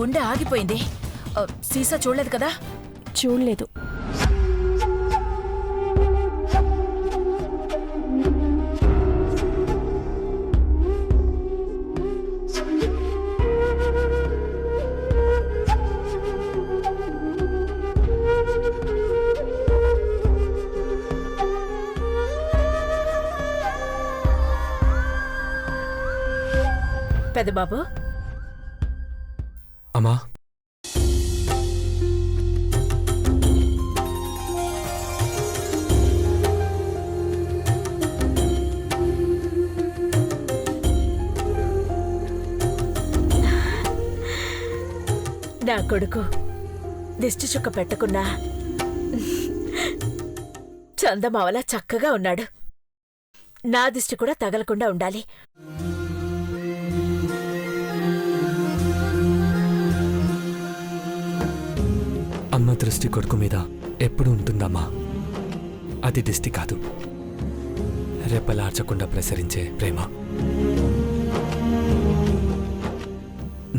గుండె ఆగిపోయింది. సీసా చూడలేదు కదా? చూడలేదు. పెద్దబాబు, అమ్మా, నా కొడుకు దిష్టి చుక్క పెట్టకున్నా చందమావలా చక్కగా ఉన్నాడు. నా దిష్టి కూడా తగలకుండా ఉండాలి. అమ్మ దృష్టి కొడుకు మీద ఎప్పుడు ఉంటుందమ్మా. అది దిష్టి కాదు, రెప్పలార్చకుండా ప్రసరించే ప్రేమ.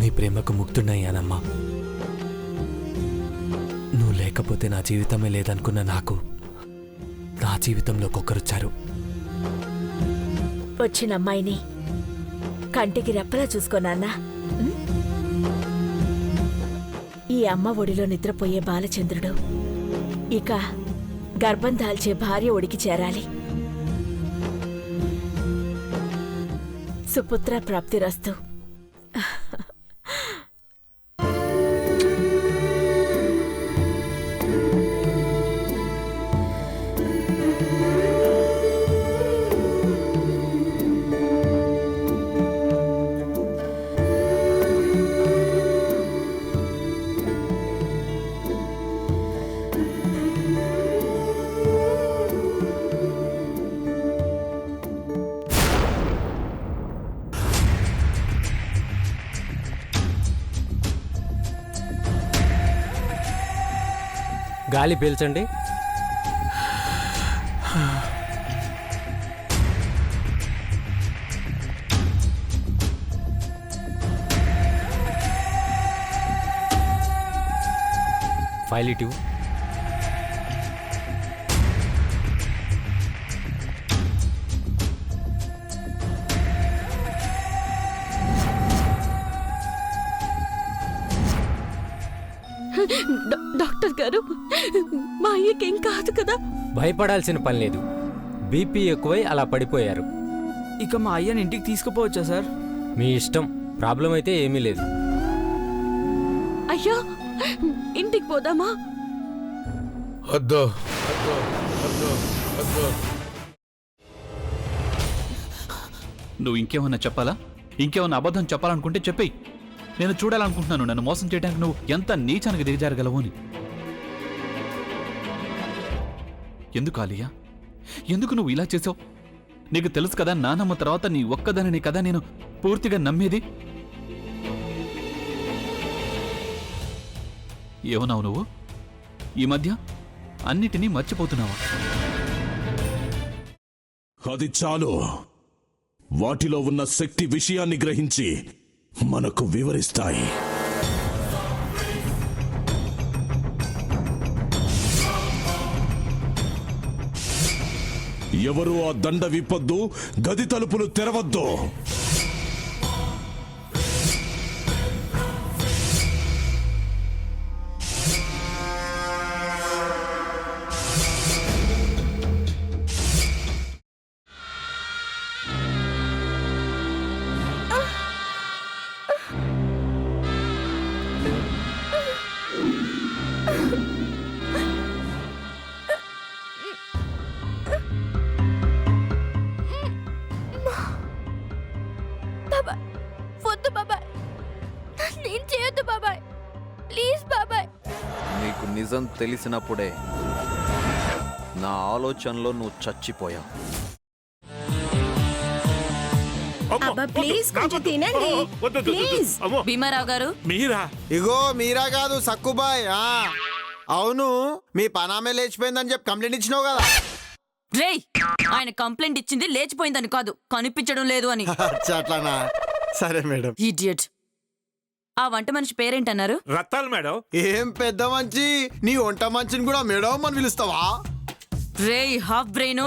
నీ ప్రేమకు ముగ్ధున్నయ్యానమ్మా. నువ్వు లేకపోతే నా జీవితమే లేదనుకున్న నాకు నా జీవితంలోకి ఒకరొచ్చారు. వచ్చిన అమ్మాయిని కంటికి రెప్పలా చూసుకోనాన్నా. ఈ అమ్మ ఒడిలో నిద్రపోయే బాలచంద్రుడు ఇక గర్భం దాల్చే భార్య ఒడికి చేరాలి. సుపుత్ర ప్రాప్తిరస్తు. గాలి పీల్చండి. ఫైల్ ఇటు. డాక్టర్ గారు, మా అయ్యకేం కాదు కదా? భయపడాల్సిన పని లేదు. బీపీ ఎక్కువై అలా పడిపోయారు. ఇక మా అయ్యని ఇంటికి తీసుకుపోవచ్చా సార్? మీ ఇష్టం. ప్రాబ్లం అయితే ఏమీ లేదు. అయ్యా, ఇంటికి పోదామా? వద్దు. నువ్వు ఇంకేమన్నా చెప్పాలా? ఇంకేమన్నా అబద్ధం చెప్పాలనుకుంటే చెప్పేయి. నేను చూడాలనుకుంటున్నాను నన్ను మోసం చేయడానికి నువ్వు ఎంత నీచానికి దిగజారగలవు అని. ఎందుకు ఆలియా, ఎందుకు నువ్వు ఇలా చేసావు? నీకు తెలుసు కదా నానమ్మ తర్వాత నీ ఒక్కదానిని కదా నేను పూర్తిగా నమ్మేది. ఏమన్నావు నువ్వు? ఈ మధ్య అన్నిటినీ మర్చిపోతున్నావా? అది చాలు. వాటిలో ఉన్న శక్తి విషయాన్ని గ్రహించి మనకు వివరిస్తాయి. ఎవరు ఆ దండ విప్పొద్దు, గది తలుపులు తెరవద్దు. నీకు నిజం తెలిసినప్పుడే నా ఆలోచనలో నువ్వు చచ్చిపోయావు. ప్లీజ్ కొంచెం తినండి. ప్లీజ్. భీమారావు గారు, మీరా? ఇగో మీరా కాదు, సక్కుబాయ్. అవును, మీ పనామే లేచిపోయిందని చెప్పి కంప్లైంట్ ఇచ్చినావు కదా. రేయ్, ఆయన కంప్లైంట్ ఇచ్చింది లేచిపోయిందని కాదు, కనిపించడం లేదు అని. అట్లానా? సరే మేడం. ఇడియట్. ఆ వంట మనిషి పేరేంటన్నారు? రత్తాలు మేడం. ఏం పెద్ద మంచి నీ వంట మంచిని కూడా మేడం అని పిలుస్తావా? రేయ్ హాఫ్ బ్రెయిన్,